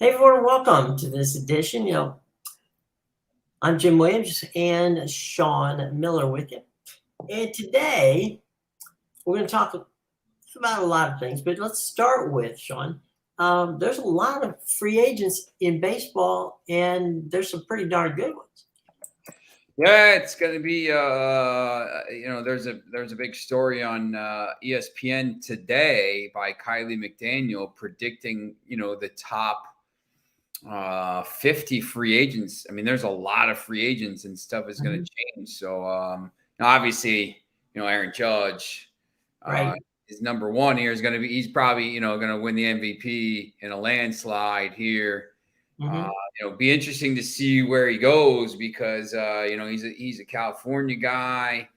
Hey everyone, welcome to this edition. I'm Jim Williams and Sean Miller with you. And today we're going to talk about a lot of things, but let's start with Sean. There's a lot of free agents in baseball, and there's some pretty darn good ones. Yeah, it's going to be, there's a big story on ESPN today by Kylie McDaniel predicting, the top 50 free agents. I mean, there's a lot of free agents and stuff is going to change. So, obviously, Aaron Judge Right. is number one here. He's probably, going to win the MVP in a landslide here. Be interesting to see where he goes because he's a California guy.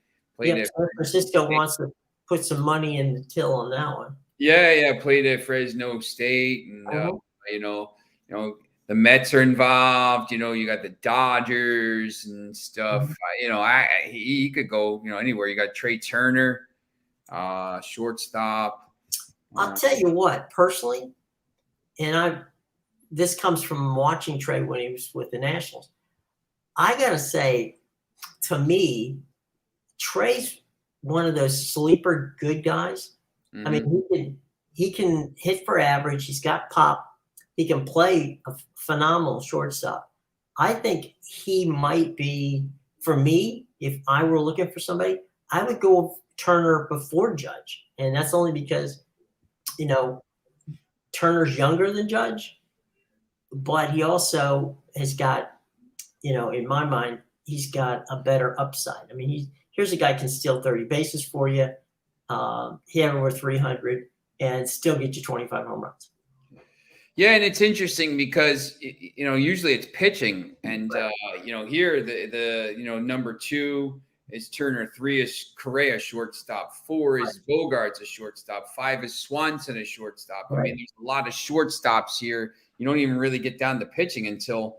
San Francisco wants to put some money in the till on that one. Yeah, played at Fresno State, and the Mets are involved. You got the Dodgers and stuff. He could go anywhere. You got Trey Turner, shortstop. I'll tell you what, personally, and this comes from watching Trey when he was with the Nationals. I got to say, to me, Trey's one of those sleeper good guys. I mean, he can hit for average. He's got pop. He can play a phenomenal shortstop. I think he might be, for me, if I were looking for somebody, I would go Turner before Judge. And that's only because, Turner's younger than Judge. But he also has got, in my mind, he's got a better upside. I mean, here's a guy can steal 30 bases for you, hit over 300, and still get you 25 home runs. Yeah, and it's interesting because usually it's pitching, and here the number 2 is Turner, 3 is Correa, shortstop, 4 is Bogarts, a shortstop, 5 is Swanson, a shortstop. I mean, there's a lot of shortstops here. You don't even really get down to pitching until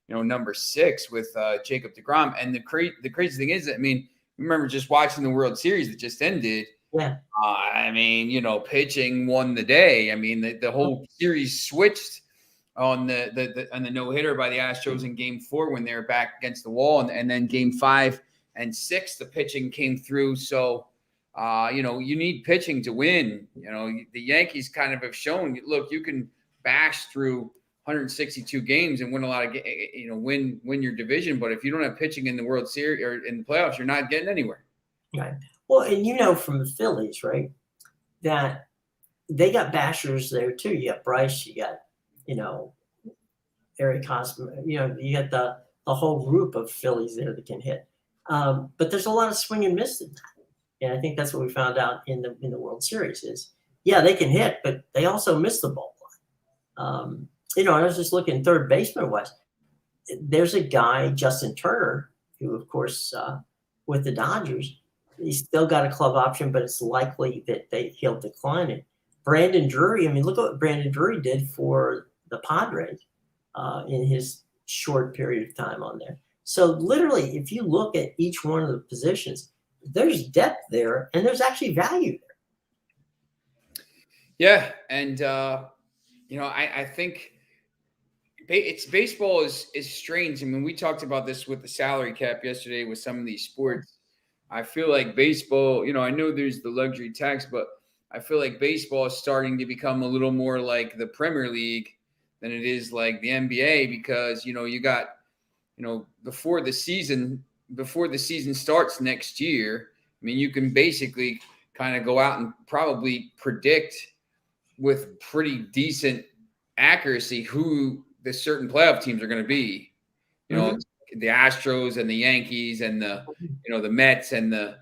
number 6 with Jacob deGrom. And the crazy thing is, I mean, remember just watching the World Series that just ended. Yeah. Pitching won the day. I mean, the whole series switched on the no hitter by the Astros in Game 4 when they were back against the wall, and then Game 5 and 6, the pitching came through. So, you need pitching to win. The Yankees kind of have shown, look, you can bash through 162 games and win a lot of, win your division. But if you don't have pitching in the World Series or in the playoffs, you're not getting anywhere. Right. Well, and from the Phillies, right, that they got bashers there too. You got Bryce, you got, Eric Hosmer, you got the whole group of Phillies there that can hit. But there's a lot of swing and miss in that. And I think that's what we found out in the World Series is, yeah, they can hit, but they also miss the ball. I was just looking third baseman wise. There's a guy, Justin Turner, who, of course, with the Dodgers, he's still got a club option, but it's likely that he'll decline it. Brandon Drury, I mean, look at what Brandon Drury did for the Padres in his short period of time on there. So literally, if you look at each one of the positions, there's depth there, and there's actually value there. Yeah, and I think baseball is strange. I mean, we talked about this with the salary cap yesterday with some of these sports. I feel like baseball, I know there's the luxury tax, but I feel like baseball is starting to become a little more like the Premier League than it is like the NBA because, you got, before the season starts next year, I mean, you can basically kind of go out and probably predict with pretty decent accuracy who the certain playoff teams are going to be. The Astros and the Yankees and the Mets and the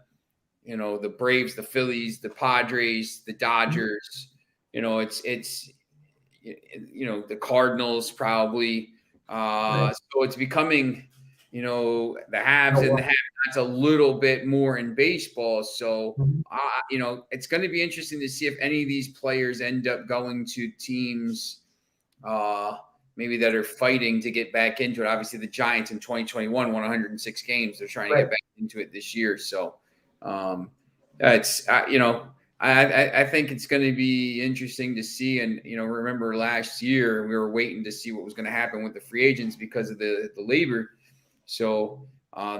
Braves, the Phillies, the Padres, the Dodgers. It's the Cardinals probably. So it's becoming the haves and the have-nots a little bit more in baseball. So it's going to be interesting to see if any of these players end up going to teams. Maybe that are fighting to get back into it. Obviously, the Giants in 2021 won 106 games. They're trying to get back into it this year. So, I I think it's going to be interesting to see. And, remember last year we were waiting to see what was going to happen with the free agents because of the labor. So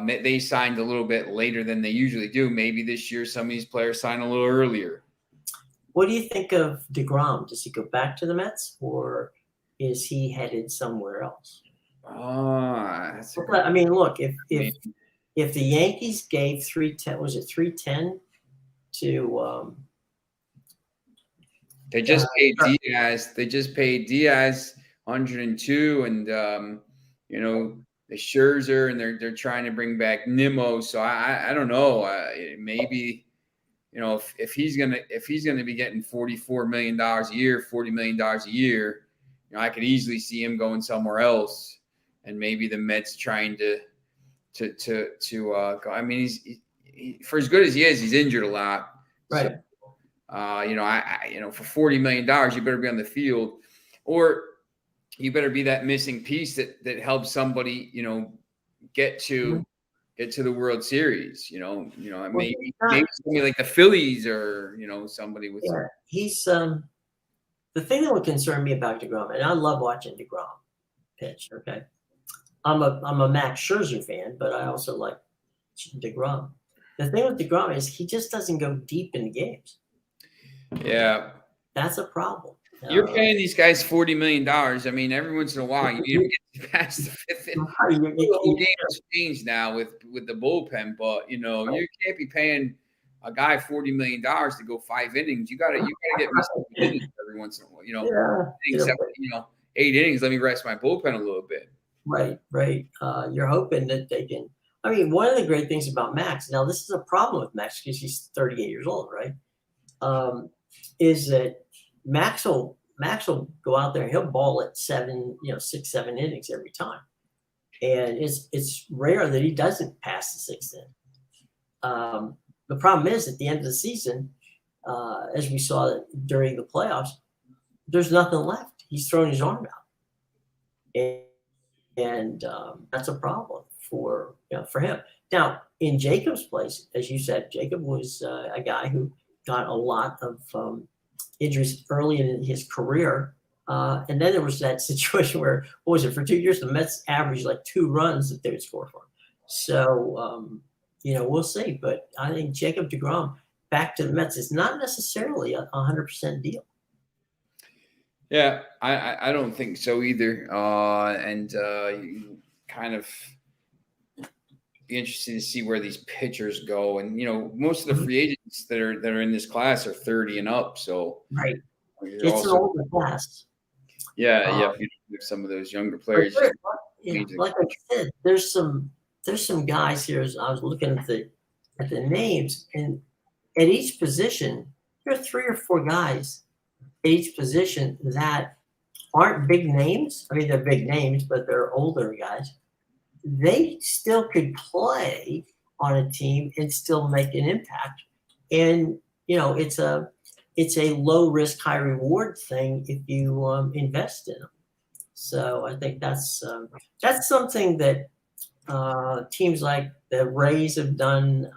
they signed a little bit later than they usually do. Maybe this year some of these players sign a little earlier. What do you think of DeGrom? Does he go back to the Mets, or is he headed somewhere else? That's I mean, look, if the Yankees gave 310, was it 310 to they just paid Diaz. They just paid Diaz 102, and the Scherzer, and they're trying to bring back Nimmo. So I don't know. Maybe if he's gonna be getting $44 million a year, $40 million a year, I could easily see him going somewhere else, and maybe the Mets trying to go. I mean, he for as good as he is, he's injured a lot. right. So, for $40 million, you better be on the field, or you better be that missing piece that helps somebody, get to the World Series. Maybe somebody like the Phillies, or somebody with. Yeah, he's the thing that would concern me about DeGrom, and I love watching DeGrom pitch. Okay, I'm a Max Scherzer fan, but I also like DeGrom. The thing with DeGrom is he just doesn't go deep into games. Yeah, that's a problem. You're paying these guys $40 million. I mean, every once in a while, you need to get past the fifth inning. The game has changed now with the bullpen, but you can't be paying a guy $40 million to go 5 innings. You gotta get me some innings every once in a while. 8 innings. Let me rest my bullpen a little bit. Right. You're hoping that they can. I mean, one of the great things about Max. Now, this is a problem with Max because he's 38 years old, right? Is that Max will go out there and he'll ball at 6, 7 innings every time, and it's rare that he doesn't pass the 6th inning. The problem is at the end of the season, as we saw during the playoffs, there's nothing left. He's thrown his arm out, and that's a problem for him. Now, in Jacob's place, as you said, Jacob was a guy who got a lot of injuries early in his career. And then there was that situation where, for 2 years, the Mets averaged like 2 runs that they would score for him. So, we'll see. But I think Jacob DeGrom back to the Mets is not necessarily a 100% deal. Yeah, I don't think so either. You kind of be interested to see where these pitchers go. And, most of the free agents that are in this class are 30 and up. So right. It's an older class. Yeah. Some of those younger players. Like I said, there's some guys here. As I was looking at the names, and at each position, there are 3 or 4 guys at each position that aren't big names. I mean, they're big names, but they're older guys. They still could play on a team and still make an impact. And it's a low risk, high reward thing if you invest in them. So I think that's something that teams like the Rays have done,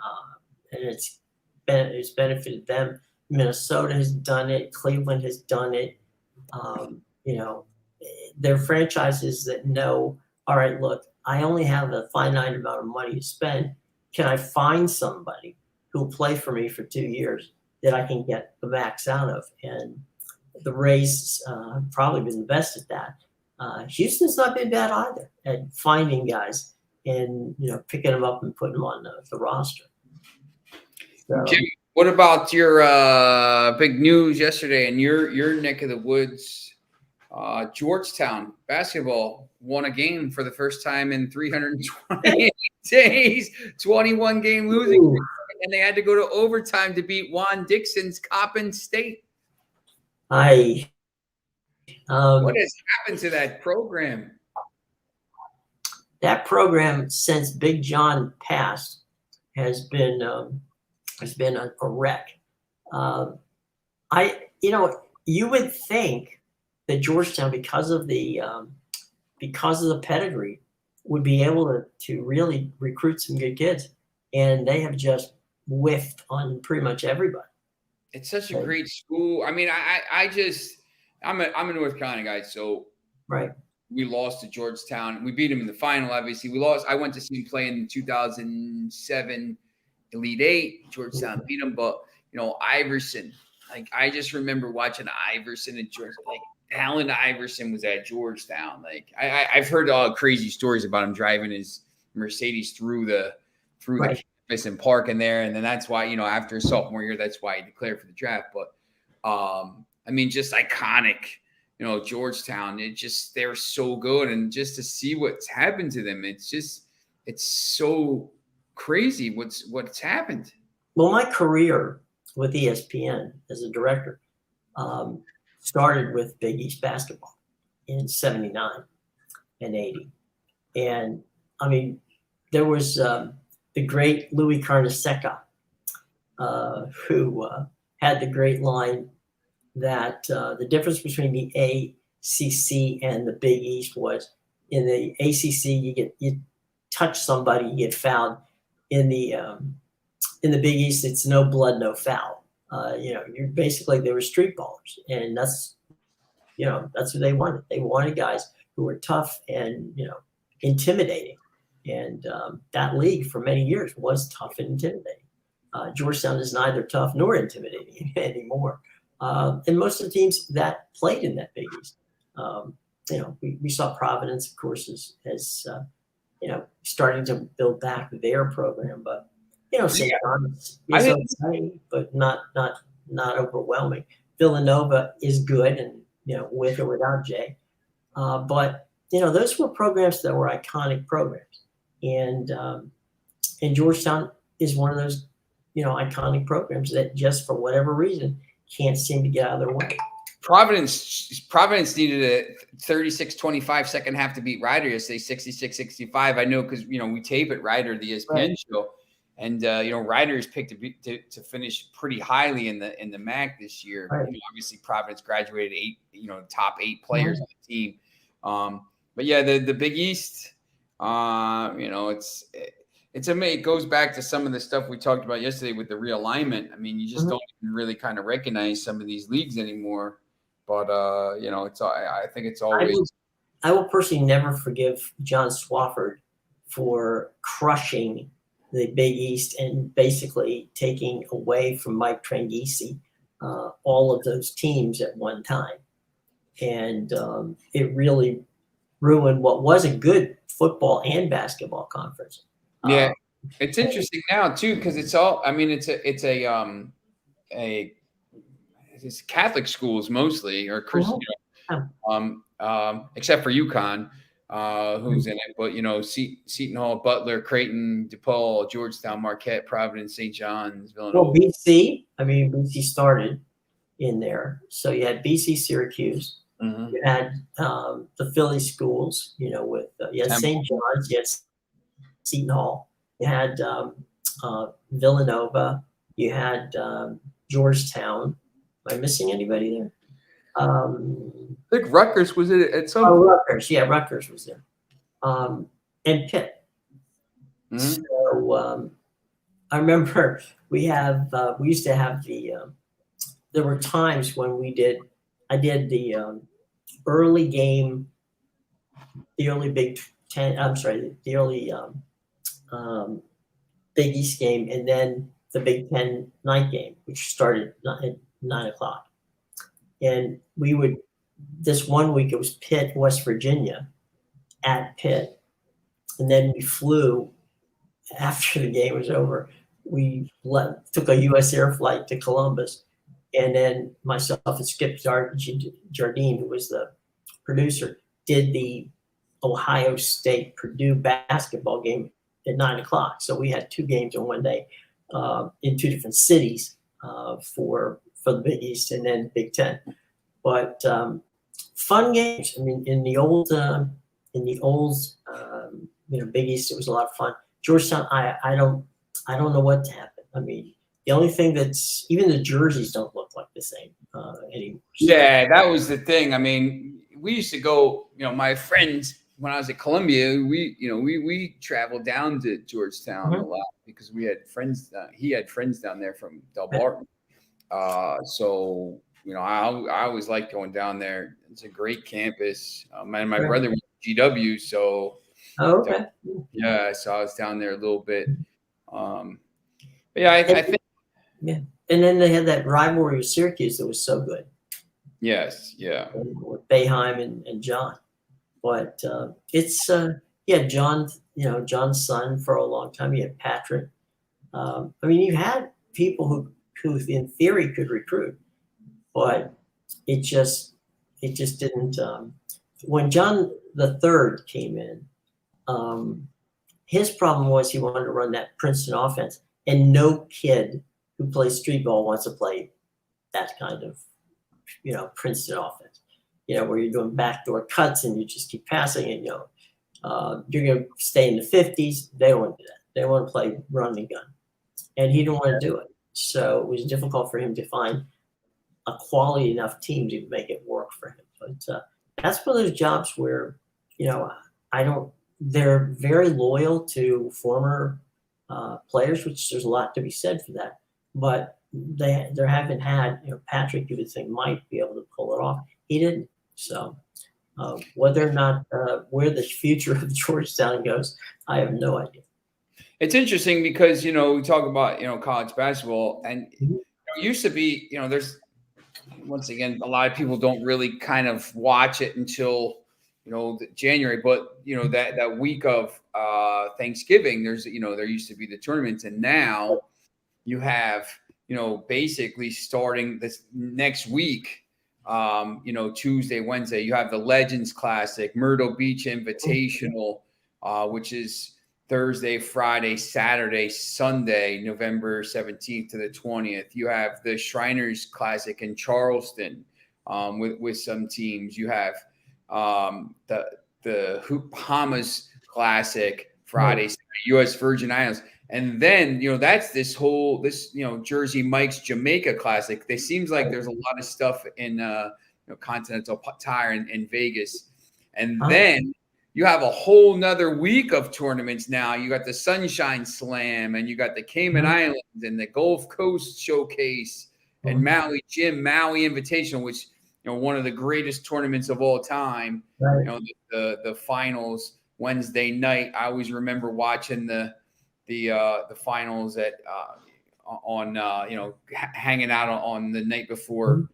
and it's benefited them. Minnesota has done it. Cleveland has done it. They're franchises that know, all right, look, I only have a finite amount of money to spend. Can I find somebody who will play for me for 2 years that I can get the max out of? And the Rays have probably been the best at that. Houston's not been bad either at finding guys and picking them up and putting them on the roster. So, Jim, what about your big news yesterday in your neck of the woods? Georgetown basketball won a game for the first time in 328 days, 21-game losing streak, and they had to go to overtime to beat Juan Dixon's Coppin State. What has happened to that program? That program, since Big John passed, has been a wreck. You would think that Georgetown, because of the pedigree, would be able to really recruit some good kids, and they have just whiffed on pretty much everybody. It's such a Right. great school. I mean, I'm a North Carolina guy, so Right. we lost to Georgetown. We beat them in the final, obviously. We lost. I went to see him play in 2007 Elite Eight. Georgetown beat them, but Iverson. Like, I just remember watching Iverson and George. Like, Allen Iverson was at Georgetown. Like, I've heard all crazy stories about him driving his Mercedes through the Right. campus and parking there, and then that's why after his sophomore year, that's why he declared for the draft. But I mean, just iconic. Georgetown, they're so good. And just to see what's happened to them, it's so crazy what's happened. Well, my career with ESPN as a director started with Big East basketball in 79 and 80. And I mean, there was the great Louis Carnesecca, who had the great line that the difference between the ACC and the Big East was, in the ACC you touch somebody, you get fouled. In the Big East, it's no blood, no foul. You're basically, they were street ballers, and that's what they wanted. They wanted guys who were tough and intimidating, and that league for many years was tough and intimidating. Georgetown is neither tough nor intimidating anymore. And most of the teams that played in that Big East, we saw Providence, of course, as starting to build back their program, but St. John's is okay, but not overwhelming. Villanova is good, and with or without Jay, but those were programs that were iconic programs, and Georgetown is one of those iconic programs that just for whatever reason can't seem to get out of their way. Providence needed a 36-25 second half to beat Ryder yesterday, 66-65. I know because we tape at Ryder, the ESPN show, and Ryder is picked to finish pretty highly in the MAC this year. Right. Obviously Providence graduated top 8 players on the team. But yeah, the Big East, it goes back to some of the stuff we talked about yesterday with the realignment. I mean, you just don't even really kind of recognize some of these leagues anymore. But I think it's always. I will personally never forgive John Swafford for crushing the Big East and basically taking away from Mike Tranghese all of those teams at one time, and it really ruined what was a good football and basketball conference. Yeah, it's interesting now too because it's all. I mean, it's Catholic schools mostly, or Christian, except for UConn, who's in it. But Seton Hall, Butler, Creighton, DePaul, Georgetown, Marquette, Providence, St. John's, Villanova. Well, BC started in there, so you had BC, Syracuse. Mm-hmm. You had the Philly schools, with you had St. John's, you had Seton Hall, you had Villanova, you had Georgetown. Am I missing anybody there? I think Rutgers was it at some point. Rutgers, yeah, Rutgers was there, and Pitt. Mm-hmm. So I remember we used to have there were times when I did the early game, the early Big Ten. I'm sorry, the early Big East game, and then the Big Ten night game, which started at 9 o'clock. And this one week it was Pitt, West Virginia, at Pitt, and then we flew after the game was over. We took a U.S. Air flight to Columbus, and then myself and Skip Jardine, who was the producer, did the Ohio State Purdue basketball game at 9 o'clock. So we had 2 games in one day in 2 different cities for the Big East and then Big Ten. But fun games. I mean, in the old Big East, it was a lot of fun. Georgetown, I don't know what happened. I mean, the only thing that's, even the jerseys don't look like the same anymore. Yeah, that was the thing. I mean, we used to go, my friends, when I was at Columbia, we traveled down to Georgetown a lot because we had friends. He had friends down there from Del Barton. So I always like going down there. It's a great campus. My Right. brother went to GW, so Oh, okay. yeah, so I was down there a little bit. But yeah, I And, think yeah. And then they had that rivalry with Syracuse that was so good yes, yeah. with Boeheim and John. But it's John. John's son for a long time. You had Patrick. I mean, you had people who in theory could recruit, but it just didn't. When John the Third came in, his problem was he wanted to run that Princeton offense, and no kid who plays street ball wants to play that kind of Princeton offense. Where you're doing backdoor cuts and you just keep passing, and you're going to stay in the 50s. They don't want to do that. They want to play run and gun, and he didn't want to do it. So it was difficult for him to find a quality enough team to make it work for him. But that's one of those jobs where, I don't. They're very loyal to former players, which there's a lot to be said for that. But they haven't had, Patrick, you would think might be able to pull it off. He didn't. So whether or not where the future of Georgetown goes, I have no idea. It's interesting because we talk about college basketball, and it used to be there's once again a lot of people don't really kind of watch it until January, but that week of Thanksgiving, there's there used to be the tournaments, and now you have basically starting this next week. Tuesday, Wednesday, you have the Legends Classic, Myrtle Beach Invitational, which is Thursday, Friday, Saturday, Sunday, November 17th to the 20th. You have the Shriners Classic in Charleston with some teams. You have the Hoop Bahamas Classic Friday, U.S. Virgin Islands. And then, that's this Jersey Mike's Jamaica Classic. It seems like there's a lot of stuff in Continental Tire in Vegas. And then you have a whole nother week of tournaments now. You got the Sunshine Slam, and you got the Cayman Islands and the Gulf Coast Showcase and Maui Invitational, which one of the greatest tournaments of all time. Right. The finals Wednesday night. I always remember watching the finals at hanging out on the night before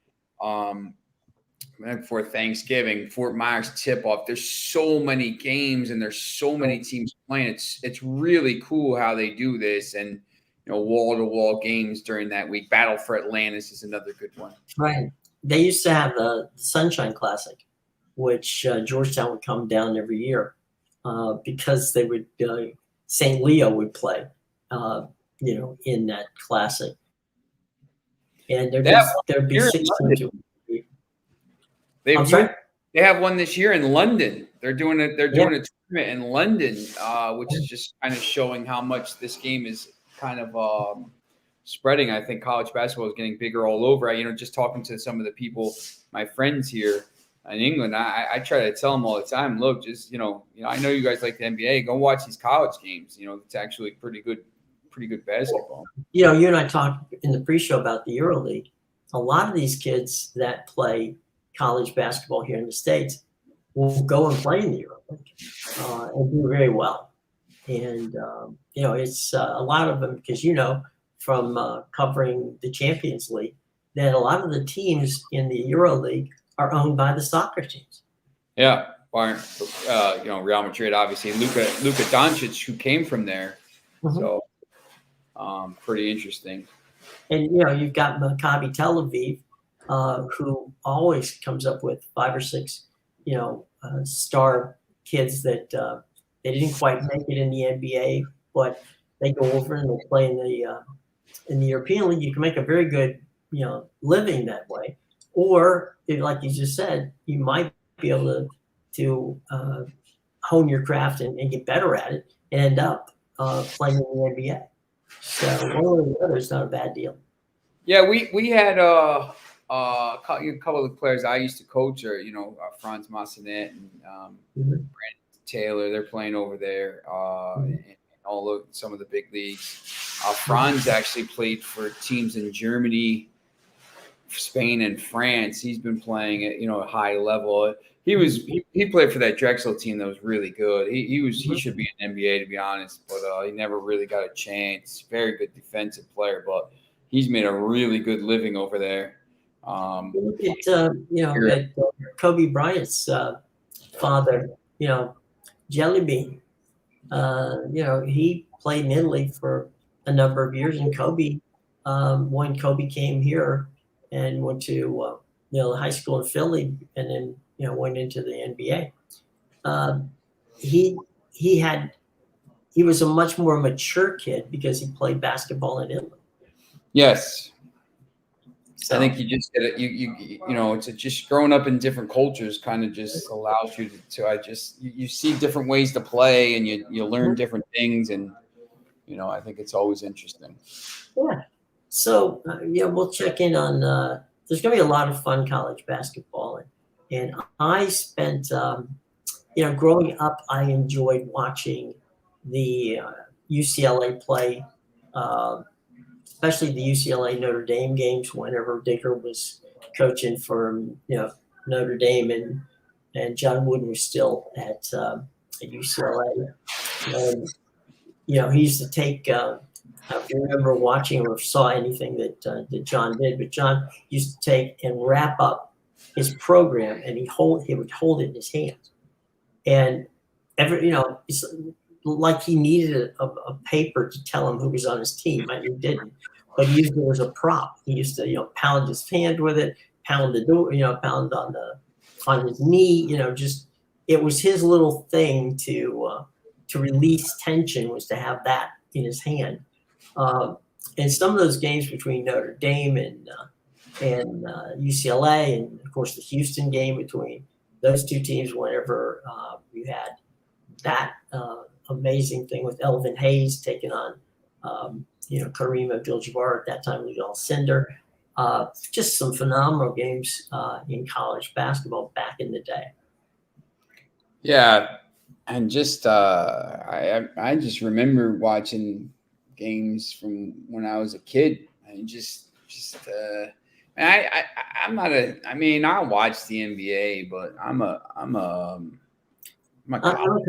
before Thanksgiving, Fort Myers tip-off. There's so many games and there's so many teams playing. It's really cool how they do this, and wall-to-wall games during that week. Battle for Atlantis is another good one. Right. They used to have the Sunshine Classic, which Georgetown would come down every year because they would St. Leo would play, in that classic, and there'd be 16 to. They have one this year in London. They're doing a tournament in London, which is just kind of showing how much this game is kind of spreading. I think college basketball is getting bigger all over. Just talking to some of the people, my friends here in England, I try to tell them all the time, look, just I know you guys like the NBA. Go watch these college games. It's actually pretty good basketball. You and I talked in the pre-show about the EuroLeague. A lot of these kids that play college basketball here in the States will go and play in the EuroLeague and do very well. And it's a lot of them, because from covering the Champions League, that a lot of the teams in the EuroLeague are owned by the soccer teams. Yeah, Real Madrid, obviously, Luka Doncic, who came from there. So pretty interesting. And you've got Maccabi Tel Aviv, who always comes up with 5 or 6, star kids that they didn't quite make it in the NBA, but they go over and they play in the European League. You can make a very good, living that way. Or, like you just said, you might be able to hone your craft and get better at it and end up playing in the NBA. So one or the other is not a bad deal. Yeah, we had a couple of players I used to coach, or Franz Massenet and Brandon Taylor. They're playing over there, and some of the big leagues. Franz actually played for teams in Germany, Spain and France. He's been playing at a high level. He played for that Drexel team that was really good. He should be in NBA, to be honest, but he never really got a chance. Very good defensive player, but he's made a really good living over there. Look at Kobe Bryant's father, Jelly Bean. He played in Italy for a number of years, and Kobe, when Kobe came here and went to high school in Philly, and then went into the NBA. He was a much more mature kid because he played basketball in Italy. Yes. So, I think you just get it. It's just growing up in different cultures kind of just allows you you see different ways to play, and you learn different things, and I think it's always interesting. Yeah. So we'll check in on. There's going to be a lot of fun college basketball, and I spent growing up, I enjoyed watching the UCLA play. Especially the UCLA Notre Dame games whenever Dicker was coaching for Notre Dame and John Wooden was still at UCLA. And, he used to take. I don't remember watching or saw anything that John did, but John used to take and wrap up his program, and he would hold it in his hand, and it's like he needed a paper to tell him who was on his team. I mean, he didn't. But he used it as a prop. He used to, pound his hand with it, pound the door, pound on his knee. Just it was his little thing to release tension, was to have that in his hand. And some of those games between Notre Dame and UCLA, and of course the Houston game between those two teams, whenever you had that amazing thing with Elvin Hayes taking on. Kareem Abdul-Jabbar at that time, Legal Cinder. Just some phenomenal games in college basketball back in the day. Yeah, and just I just remember watching games from when I was a kid, and I'm not a. I mean, I watch the NBA, but I'm a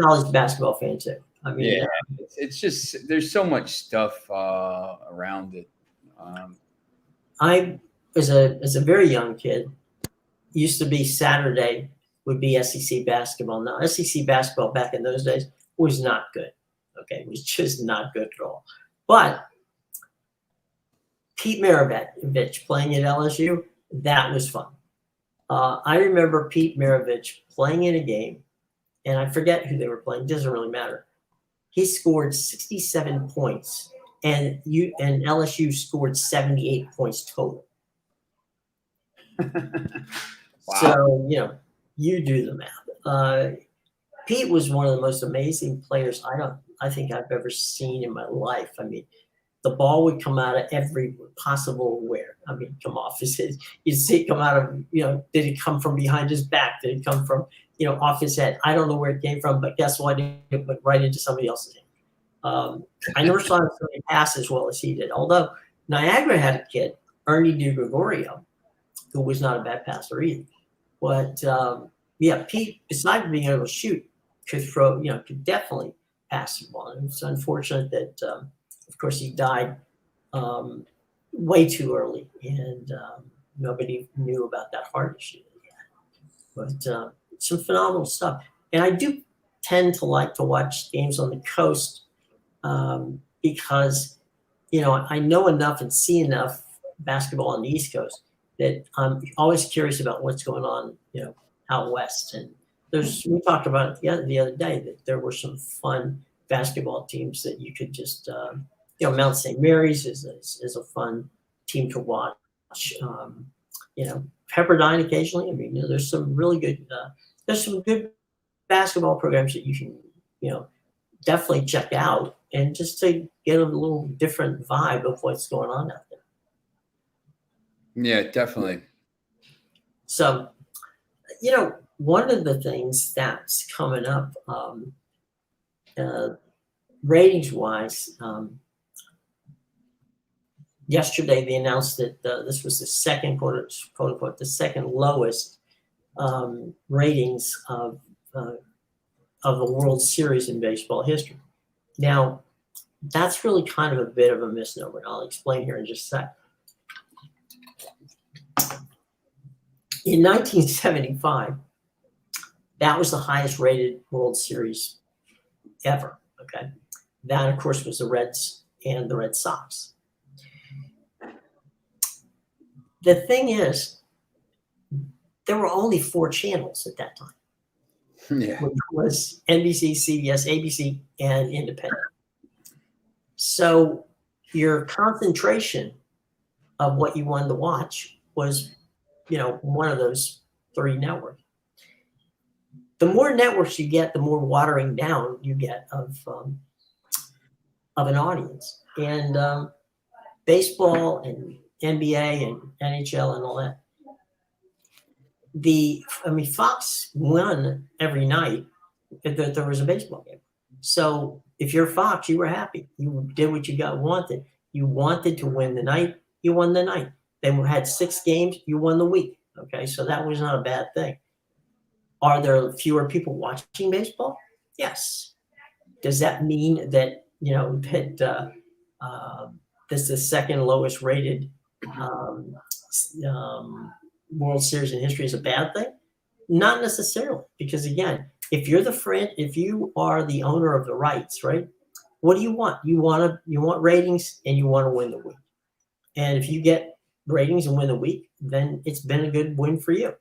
college basketball fan too. I mean, yeah, it's just there's so much stuff around it. I, as a very young kid, used to be Saturday would be SEC basketball. Now, SEC basketball back in those days was not good. Okay, it was just not good at all. But Pete Maravich playing at LSU, that was fun. I remember Pete Maravich playing in a game, and I forget who they were playing. It doesn't really matter. He scored 67 points, and LSU scored 78 points total. Wow. So, you do the math. Pete was one of the most amazing players I think I've ever seen in my life. I mean, the ball would come out of every possible where. I mean, come off his head. You'd see it come out of, did it come from behind his back? Did it come from, off his head? I don't know where it came from, but guess what? It went right into somebody else's hand. I never saw him pass as well as he did. Although Niagara had a kid, Ernie DiGregorio, who was not a bad passer either. But Pete, besides being able to shoot, could throw, could definitely pass the ball. And it's unfortunate that, of course, he died way too early, and nobody knew about that heart issue. But some phenomenal stuff. And I do tend to like to watch games on the coast because, I know enough and see enough basketball on the East Coast that I'm always curious about what's going on, out west. And we talked about it the other day that there were some fun basketball teams that you could just, Mount St. Mary's is a fun team to watch. Pepperdine occasionally. I mean, there's some really good, there's some good basketball programs that you can, definitely check out, and just to get a little different vibe of what's going on out there. Yeah, definitely. So, one of the things that's coming up, ratings wise, yesterday they announced that this was the second, quote unquote, the second lowest ratings of the World Series in baseball history. Now, that's really kind of a bit of a misnomer, and I'll explain here in just a sec. In 1975, that was the highest rated World Series ever. Okay, that of course was the Reds and the Red Sox. The thing is, there were only 4 channels at that time. Yeah. Which was NBC, CBS, ABC, and Independent. So your concentration of what you wanted to watch was, one of those 3 networks. The more networks you get, the more watering down you get of an audience. And baseball and NBA and NHL and all that. Fox won every night if there was a baseball game. So if you're Fox, you were happy. You did what you wanted. You wanted to win the night. You won the night. They had 6 games. You won the week. Okay, so that was not a bad thing. Are there fewer people watching baseball? Yes. Does that mean that this is the second lowest rated World Series in history is a bad thing? Not necessarily, because again, if you are the owner of the rights, right? What do you want? You want ratings and you want to win the week. And if you get ratings and win the week, then it's been a good win for you.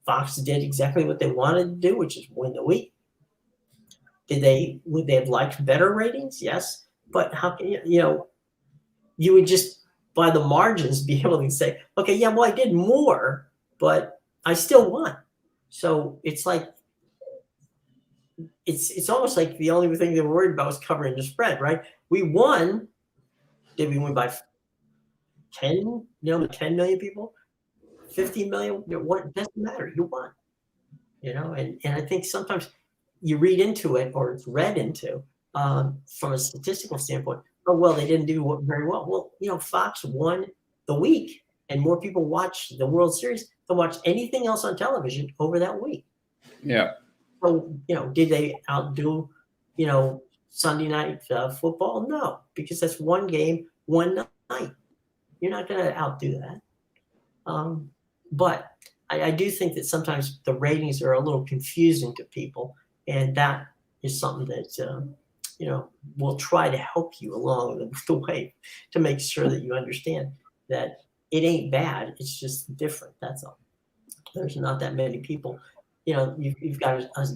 Fox did exactly what they wanted to do, which is win the week. Would they have liked better ratings? Yes. But how can you would just by the margins be able to say, okay, yeah, well, I did more, but I still won. So it's like it's almost like the only thing they were worried about was covering the spread, right? We won. Did we win by 10? 10 million people, 15 million? What doesn't matter? You won. And I think sometimes you read into it, or it's read into from a statistical standpoint. Oh, well, they didn't do very well. Well, Fox won the week, and more people watched the World Series than watched anything else on television over that week. Yeah. So, did they outdo, Sunday night football? No, because that's one game, one night. You're not going to outdo that. But I do think that sometimes the ratings are a little confusing to people, and that is something that we'll try to help you along the way to make sure that you understand that it ain't bad. It's just different. That's all. There's not that many people. You've got a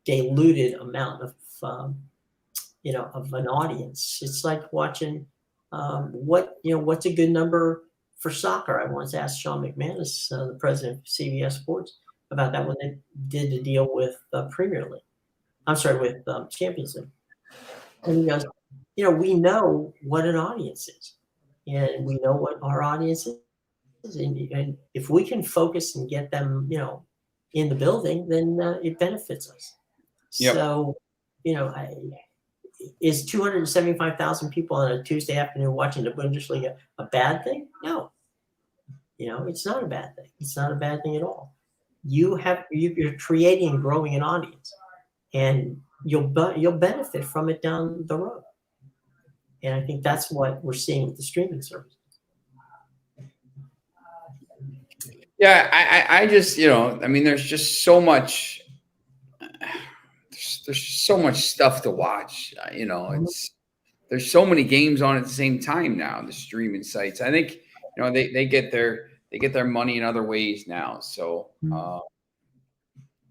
diluted amount of of an audience. It's like watching what's a good number for soccer. I once asked Sean McManus, the president of CBS Sports, about that when they did the deal with Premier League. I'm sorry, with Champions League. And he goes, we know what an audience is, and we know what our audience is, and if we can focus and get them, in the building, then it benefits us. Yep. So, is 275,000 people on a Tuesday afternoon watching the Bundesliga a bad thing? No. It's not a bad thing. It's not a bad thing at all. You're creating and growing an audience, and you'll benefit from it down the road. And I think that's what we're seeing with the streaming service. Yeah, I just, there's just so much. There's so much stuff to watch. There's so many games on at the same time now. The streaming sites. I think they get their money in other ways now. So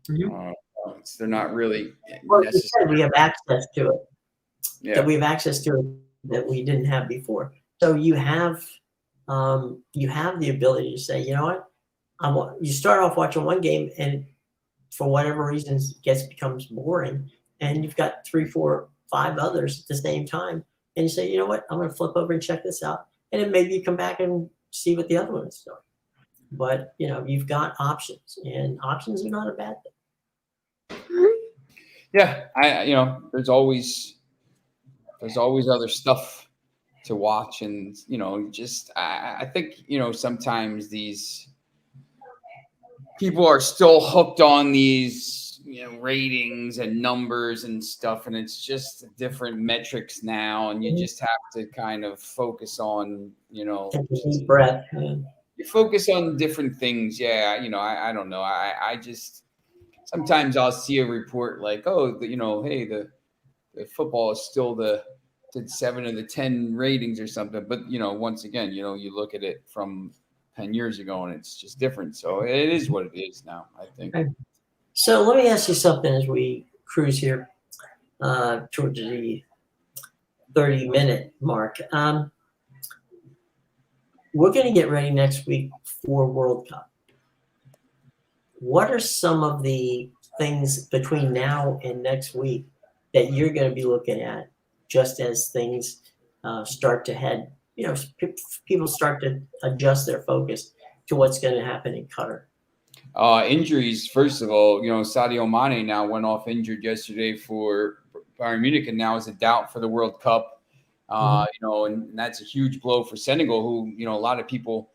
they're not really. Well, we have access to it. Yeah. That we have access to it that we didn't have before. So you have the ability to say, you know what, you start off watching one game, and for whatever reasons becomes boring, and you've got 3, 4, 5 others at the same time, and you say, you know what, I'm going to flip over and check this out, and then maybe you come back and see what the other one is doing. But you've got options, and options are not a bad thing. Yeah, there's always other stuff to watch. And, just I think, sometimes these people are still hooked on these, ratings and numbers and stuff. And it's just different metrics now. And you just have to kind of focus on, Take a deep breath. Yeah. you focus on different things. Yeah. I don't know. I just, sometimes I'll see a report like, oh, hey, the football is still the 7 of the 10 ratings or something. But, once again, you look at it from 10 years ago and it's just different. So it is what it is now, I think. Okay. So let me ask you something as we cruise here towards the 30-minute mark. We're going to get ready next week for World Cup. What are some of the things between now and next week that you're going to be looking at just as things start to head, people start to adjust their focus to what's going to happen in Qatar? Injuries, first of all, Sadio Mane now went off injured yesterday for Bayern Munich and now is a doubt for the World Cup. And that's a huge blow for Senegal, who, a lot of people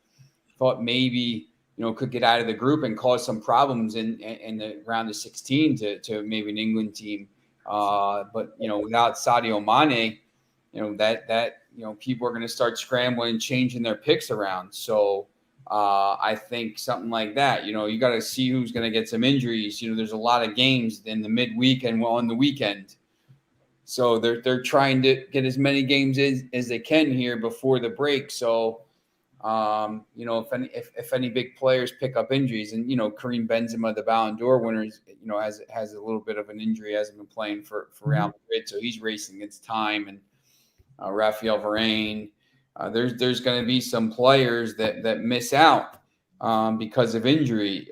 thought maybe, could get out of the group and cause some problems in the round of 16 to maybe an England team. But, without Sadio Mane, that people are going to start scrambling and changing their picks around. So I think something like that, you got to see who's going to get some injuries. There's a lot of games in the midweek and on the weekend. So they're trying to get as many games as they can here before the break. So, if any big players pick up injuries, and Karim Benzema, the Ballon d'Or winner, has a little bit of an injury, hasn't been playing for Real Madrid, so he's racing against time. And Raphael Varane, there's going to be some players that miss out because of injury.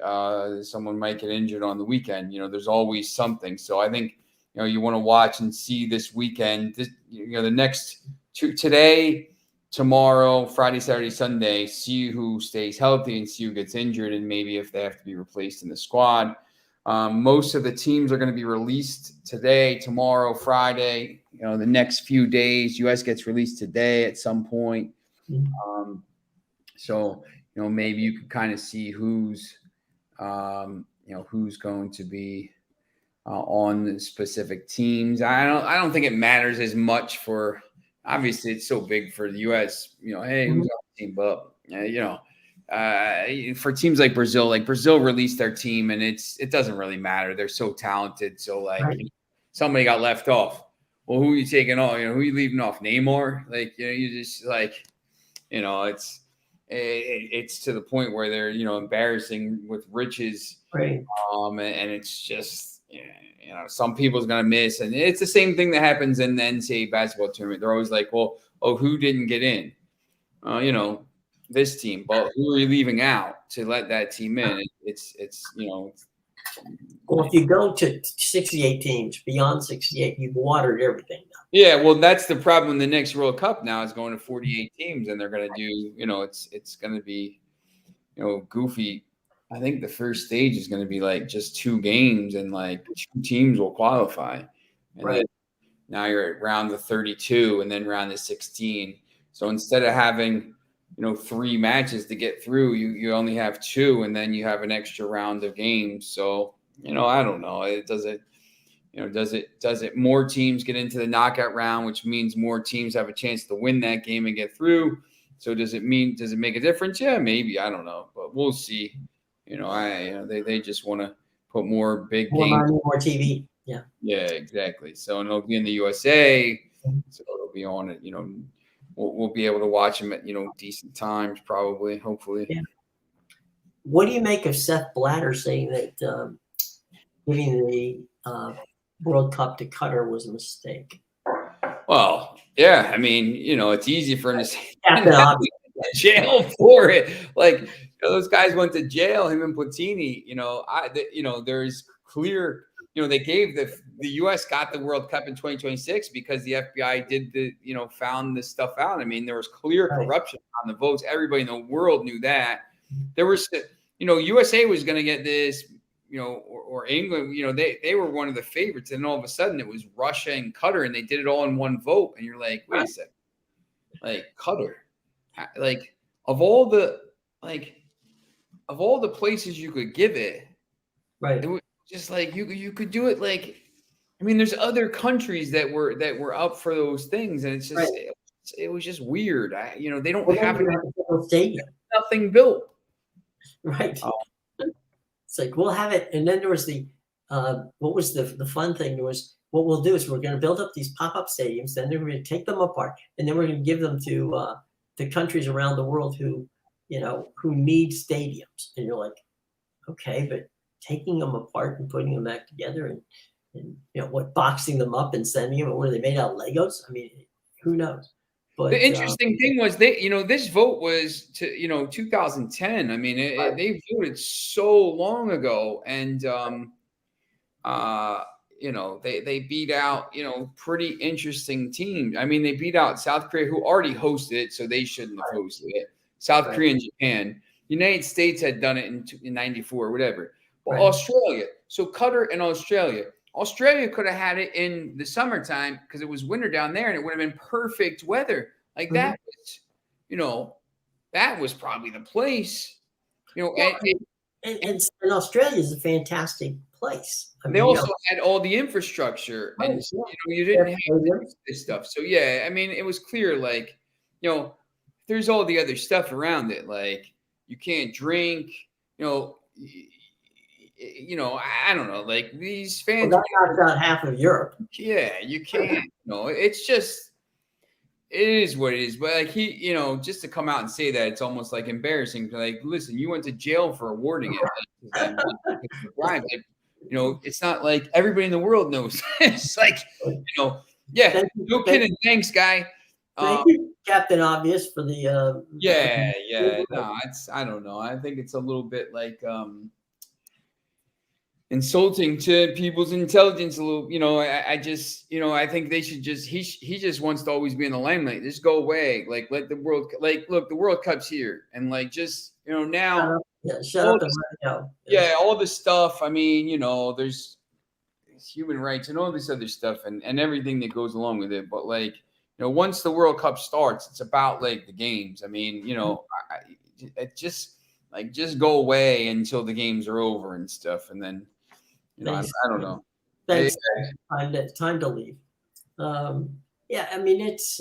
Someone might get injured on the weekend. There's always something. So I think you want to watch and see this weekend. The next two, today, tomorrow, Friday, Saturday, Sunday, see who stays healthy and see who gets injured and maybe if they have to be replaced in the squad. Most of the teams are going to be released today, tomorrow, Friday, the next few days. US gets released today at some point. So, maybe you can kind of see who's going to be on the specific teams. I don't think it matters as much for, obviously it's so big for the US, hey, who's on the team, but for teams like Brazil released their team and it doesn't really matter. They're so talented. So somebody got left off. Well, who are you taking off? Who are you leaving off? Neymar? You just it's to the point where they're, embarrassing with riches. Right. And it's just, some people's going to miss. And it's the same thing that happens in the NCAA basketball tournament. They're always like, well, who didn't get in? This team, but who are you leaving out to let that team in? It's well, if you go to 68 teams, beyond 68, you've watered everything down. Yeah, well, that's the problem. The next World Cup now is going to 48 teams, and they're going to do, it's going to be, goofy. I think the first stage is going to be like just 2 games, and like 2 teams will qualify. And right. Then now you're at round of 32, and then round of 16. So instead of having 3 matches to get through, you only have 2, and then you have an extra round of games. So, I don't know. Does it more teams get into the knockout round, which means more teams have a chance to win that game and get through? So does it make a difference? Yeah, maybe. I don't know, but we'll see. They just want to put more big games. More TV. Yeah. Yeah, exactly. So it'll be in the USA. So it'll be on it, We'll be able to watch them at, decent times, probably, hopefully. Yeah. What do you make of Seth Blatter saying that giving the World Cup to Qatar was a mistake? Well, yeah. I mean, it's easy for him to say jail for it. Like, those guys went to jail, him and Platini. There's clear. They gave the U.S. got the World Cup in 2026 because the FBI did found this stuff out. I mean, there was clear corruption on the votes. Everybody in the world knew that. There was, USA was going to get this, or England, they were one of the favorites. And all of a sudden it was Russia and Qatar, and they did it all in one vote. And you're like, wait a second. like Qatar, like of all the places you could give it, Right. it was just like you could do it like. I mean, there's other countries that were up for those things, and it's Right. just it was just weird. They don't Well, have then you have a full stadium, nothing built. right? Oh. It's like we'll have it, and then there was what was the fun thing? There was what we'll do is we're going to build up these pop-up stadiums, then we're going to take them apart, and then we're going to give them to countries around the world who need stadiums. And you're like, okay, but taking them apart and putting them back together and boxing them up and sending them, what are they made out of Legos? I mean, who knows? But The interesting thing was this vote was to 2010. I mean, they voted so long ago, and they beat out pretty interesting teams. I mean, they beat out South Korea, who already hosted it, so they shouldn't have hosted it. South Korea and Japan. United States had done it in 94 or whatever. But Australia, so Qatar and Australia. Australia could have had it in the summertime because it was winter down there, and it would have been perfect weather. Like that was probably the place. And Australia is a fantastic place. They also had all the infrastructure, and you didn't have this stuff. So I mean, it was clear, like there's all the other stuff around it, like you can't drink, I don't know, like these fans. Well, that knocks out half of Europe. Yeah, you can't. It's just, it is what it is. But like just to come out and say that, it's almost like embarrassing. Like, listen, you went to jail for awarding it. It's not like everybody in the world knows. It's like, no kidding. Thanks, guy. Thank you, Captain Obvious, for the. No, I don't know. I think it's a little bit like insulting to people's intelligence a little. I just I think they should just he just wants to always be in the limelight. Just go away. Like, let the world, like, look, the World Cup's here, and like just now shut up and let it go. All the stuff. I mean, there's human rights and all this other stuff and everything that goes along with it. But like, once the World Cup starts, it's about like the games. I mean, it just go away until the games are over and stuff, and then I don't know. Thanks. Time to leave. I mean, it's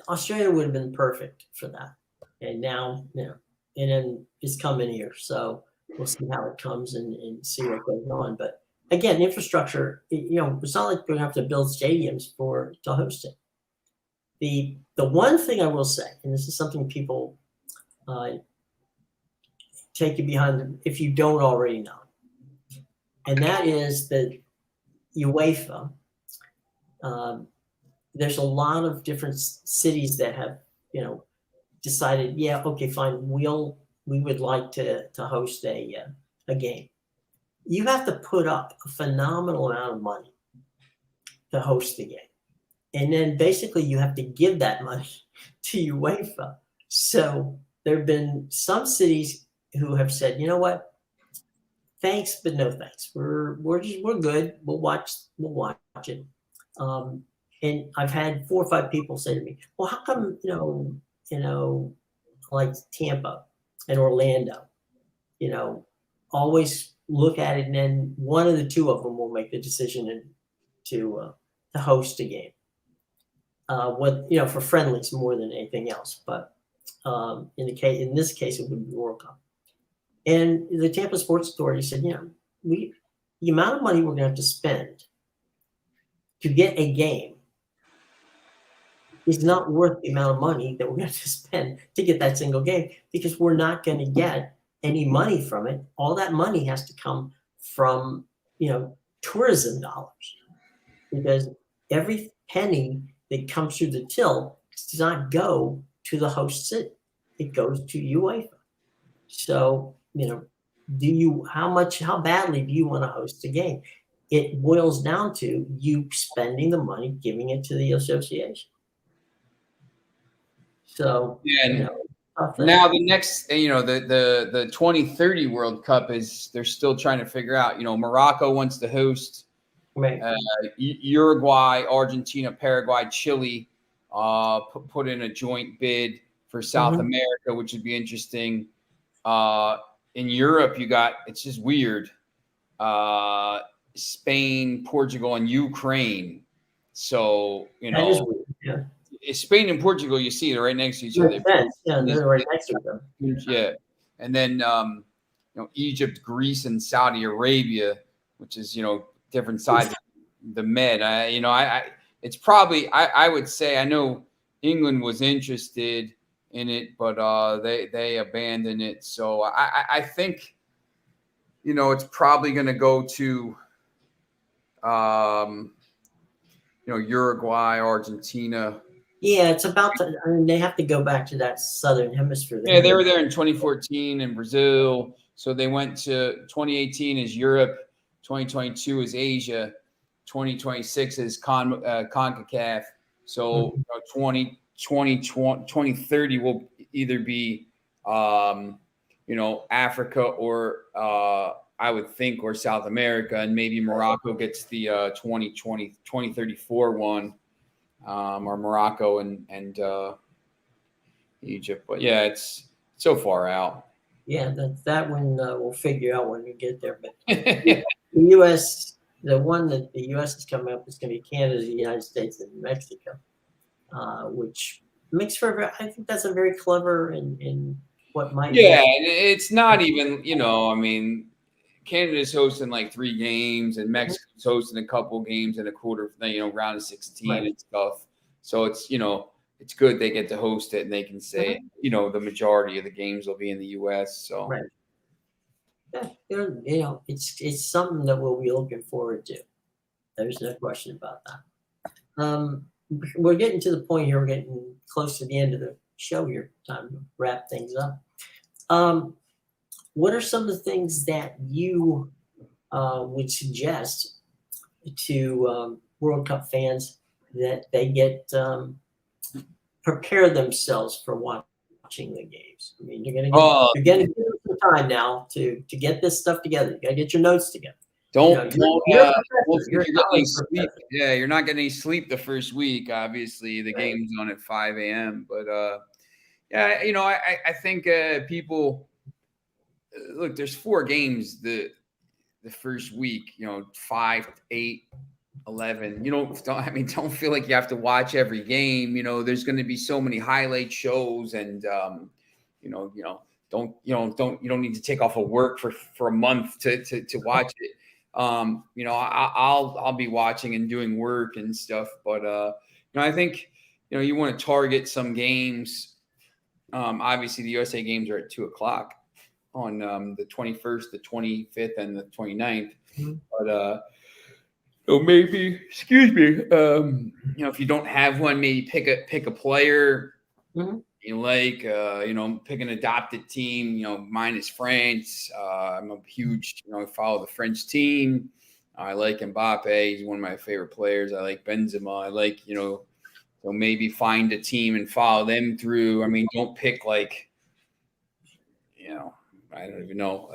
Australia would have been perfect for that, and now and then it's coming here, so we'll see how it comes and see what goes on. But again, infrastructure, it's not like we're going to have to build stadiums to host it. The one thing I will say, and this is something people take you behind if you don't already know, and that is that UEFA, there's a lot of different cities that have, decided, okay, fine, we would like to host a game. You have to put up a phenomenal amount of money to host the game. And then basically you have to give that money to UEFA. So there have been some cities who have said, you know what, thanks, but no thanks. We're good. We'll watch it. And I've had 4 or 5 people say to me, well, how come, like Tampa and Orlando, always look at it, and then one of the 2 of them will make the decision to host a game. For friendlies more than anything else. But in this case, it would be World Cup. And the Tampa Sports Authority said, the amount of money we're going to have to spend to get a game is not worth the amount of money that we're going to have to spend to get that single game, because we're not going to get any money from it. All that money has to come from, tourism dollars, because every penny that comes through the till does not go to the host city. It goes to UEFA. So, how badly do you want to host a game? It boils down to you spending the money, giving it to the association. So, now the next, the 2030 World Cup they're still trying to figure out. Morocco wants to host, right. Uruguay, Argentina, Paraguay, Chile, put in a joint bid for South America, which would be interesting. In Europe, it's just weird. Spain, Portugal, and Ukraine. So, That is weird. Yeah. Spain and Portugal, you see, they're right next to each Makes other. sense. Yeah, they're right next to them. Yeah. And then, Egypt, Greece, and Saudi Arabia, which is, different sides of the Med. It's probably, I would say, I know England was interested in it, but they abandoned it. So I think, it's probably going to go to, Uruguay, Argentina. Yeah, it's about to. I mean, they have to go back to that southern hemisphere. Yeah, they were there in 2014 in Brazil. So they went to 2018 is Europe, 2022 is Asia, 2026 is CONCACAF. So 2030 will either be, Africa or I would think, or South America, and maybe Morocco gets the 2034 one, or Morocco and Egypt. But yeah, it's so far out. Yeah, that one we'll figure out when we get there. But the U.S., the one that the U.S. is coming up is going to be Canada, the United States, and Mexico, which makes for I think that's a very clever and what might. Yeah, and it's not even Canada's hosting like 3 games, and Mexico's hosting a couple games in a quarter, round of 16 and stuff. So it's it's good they get to host it, and they can say the majority of the games will be in the U.S. So yeah, it's something that we'll be looking forward to. There's no question about that. We're getting to the point here. We're getting close to the end of the show here. Time to wrap things up. What are some of the things that you would suggest to World Cup fans that they get prepare themselves for watching the games? I mean, you're gonna give them some time now to get this stuff together. You gotta get your notes together. You're not getting any sleep the first week. Obviously, the game's on at 5 a.m. But I think people look. There's 4 games the first week. 5, 8, 11. Don't feel like you have to watch every game. There's going to be so many highlight shows, and you don't need to take off of work for a month to watch it. I'll be watching and doing work and stuff, but I think you want to target some games. Obviously the USA games are at 2:00 on the 21st, the 25th, and the 29th. But maybe, excuse me, if you don't have one, maybe pick a player you like, pick an adopted team. Mine is France. I'm a huge, I follow the French team. I like Mbappe. He's one of my favorite players. I like Benzema. I like, so maybe find a team and follow them through. Don't pick like, I don't even know.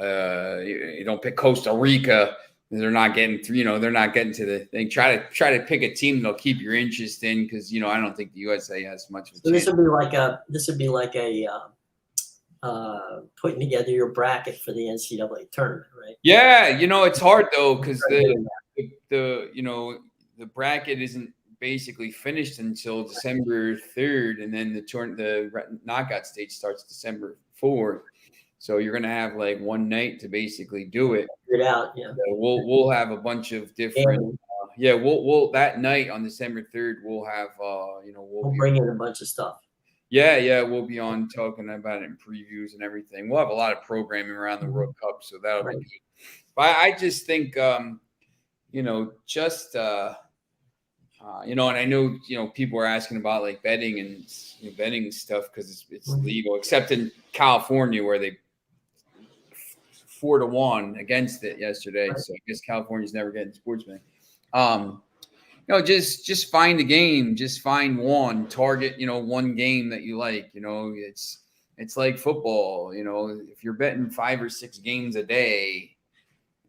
You don't pick Costa Rica. They're not getting through, they're not getting to the thing. Try to pick a team that'll keep your interest in, because I don't think the USA has much of a chance. This would be like a putting together your bracket for the NCAA tournament, right? Yeah, it's hard though, because the bracket isn't basically finished until December 3rd, and then the knockout stage starts December 4th. So you're gonna have like one night to basically do it. Figure it out, yeah. So we'll have a bunch of different. We'll that night on December 3rd we'll have we'll bring in a bunch of stuff. Yeah, we'll be on talking about it in previews and everything. We'll have a lot of programming around the World Cup, so that'll be good. But I just think and I know people are asking about like betting and betting stuff because it's legal, except in California where they 4-1 against it yesterday. So I guess California's never getting sports betting. Just find a game, just find one, target, one game that you like. It's like football. If you're betting 5 or 6 games a day,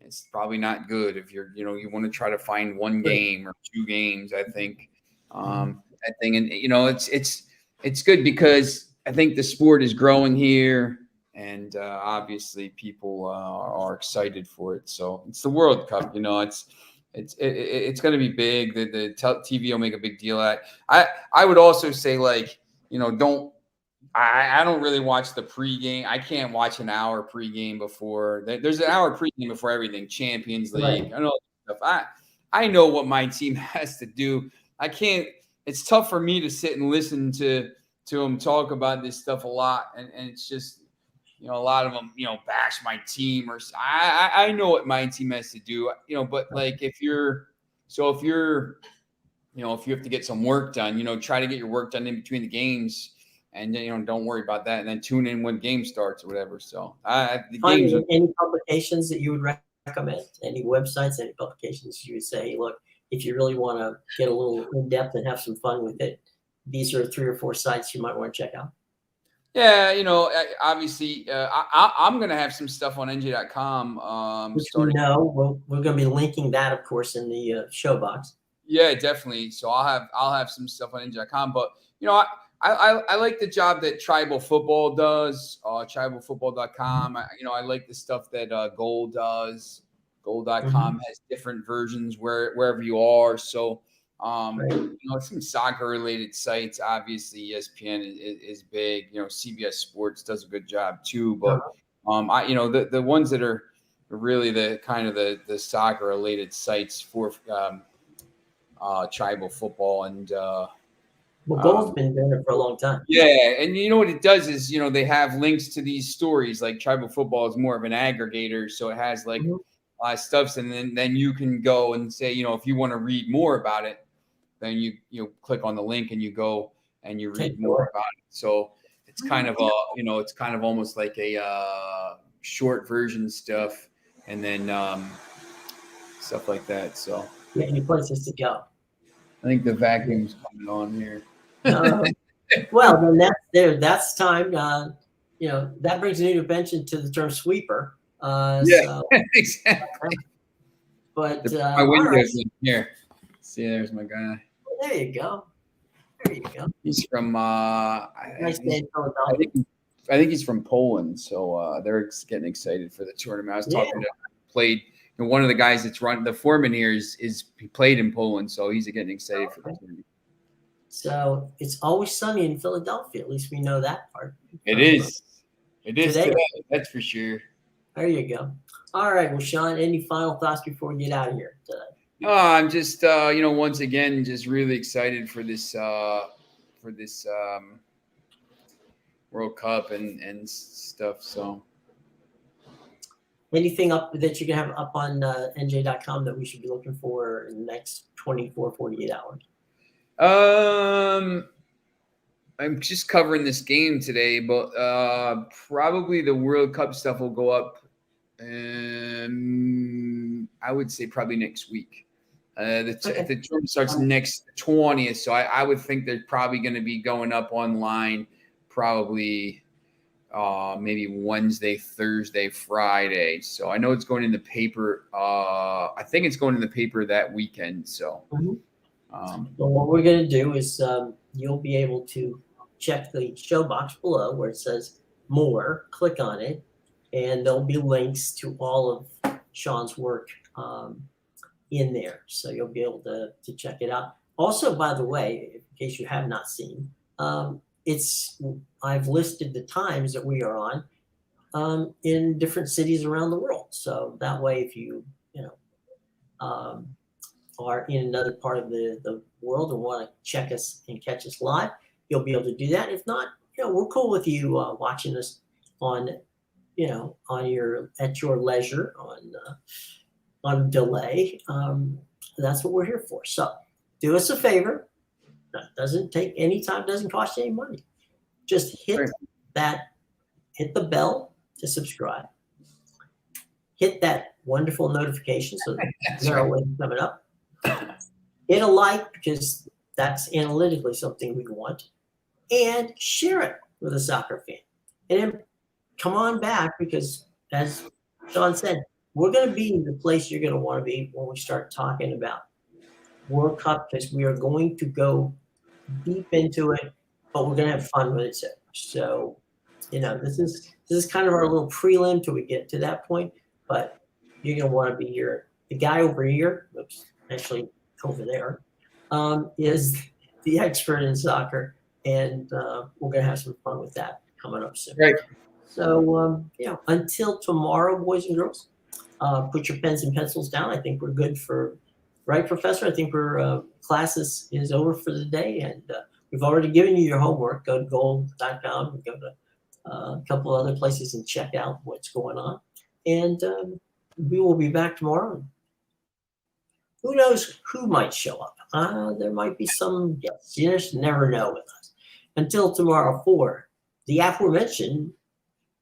it's probably not good. If you want to try to find one game or 2 games, I think. And that thing. And it's good because I think the sport is growing here, and obviously people are excited for it. So it's the World Cup. It's going to be big. The TV will make a big deal at. I would also say, like, don't. I don't really watch the pregame. I can't watch an hour pregame before. There's an hour pregame before everything. Champions League. Right. I know stuff. I know what my team has to do. I can't. It's tough for me to sit and listen to them talk about this stuff a lot, and it's just a lot of them bash my team, or I know what my team has to do. But like if you have to get some work done, try to get your work done in between the games. And don't worry about that, and then tune in when game starts or whatever. So any publications that you would recommend? Any websites? Any publications you would say, look, if you really want to get a little in depth and have some fun with it, these are 3 or 4 sites you might want to check out. Yeah, obviously, I'm going to have some stuff on NJ.com. Starting. We're going to be linking that, of course, in the show box. Yeah, definitely. So I'll have some stuff on NJ.com, but I like the job that Tribal Football does, tribalfootball.com. I like the stuff that Goal does. Goal.com has different versions wherever you are. So, some soccer related sites, obviously ESPN is big. CBS Sports does a good job too. But, the ones that are really the kind of the soccer related sites for Tribal Football and, well, Gold's been doing it for a long time. Yeah, and what it does is, they have links to these stories. Like Tribal Football is more of an aggregator, so it has like a lot of stuff, and then you can go and say, if you want to read more about it, then you click on the link and you go and you read more about it. So it's kind of it's kind of almost like a short version stuff, and then stuff like that. So any places to go. I think the vacuum's coming on here. Well, then that's time. That brings a new dimension to the term sweeper. So, exactly. But my window's in here. See, there's my guy. There you go. He's from nice day in Philadelphia. I think he's from Poland, so they're getting excited for the tournament. I was talking to played. One of the guys that's run the foreman here he played in Poland, so he's getting excited for the tournament. So it's always sunny in Philadelphia. At least we know that part. It is. It is today. That's for sure. There you go. All right. Well, Sean, any final thoughts before we get out of here today? No, I'm just, once again, just really excited for this World Cup and stuff. So. Anything up that you can have up on NJ.com that we should be looking for in the next 24, 48 hours? I'm just covering this game today, but probably the World Cup stuff will go up. I would say probably next week. The tournament starts next 20th, so I would think they're probably going to be going up online probably maybe Wednesday, Thursday, Friday. So I know it's going in the paper. I think it's going in the paper that weekend. So. So what we're going to do is you'll be able to check the show box below where it says more, click on it, and there'll be links to all of Sean's work in there. So you'll be able to check it out. Also, by the way, in case you have not seen, I've listed the times that we are on in different cities around the world. So that way, if you are in another part of the world and want to check us and catch us live, you'll be able to do that. If not, we're cool with you watching us on at your leisure on delay. That's what we're here for. So do us a favor. That doesn't take any time, doesn't cost you any money. Just hit the bell to subscribe. Hit that wonderful notification so that you know what's coming up. Hit a like because that's analytically something we want. And share it with a soccer fan. And then come on back because, as Sean said, we're going to be the place you're going to want to be when we start talking about World Cup, because we are going to go deep into it, but we're gonna have fun with it too. So, this is kind of our little prelim till we get to that point. But you're gonna want to be here. The guy over here, oops, actually over there, is the expert in soccer, and we're gonna have some fun with that coming up soon. Right. So, until tomorrow, boys and girls, put your pens and pencils down. I think we're good for, right, Professor? I think we're class is over for the day, and we've already given you your homework. Go to gold.com, go to a couple of other places and check out what's going on. And we will be back tomorrow. Who knows who might show up? There might be some guests. You just never know with us. Until tomorrow, for the aforementioned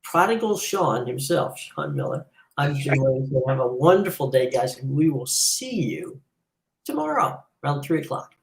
prodigal Sean himself, Sean Miller, I'm Jim Williams. Have a wonderful day, guys, and we will see you tomorrow around 3 o'clock.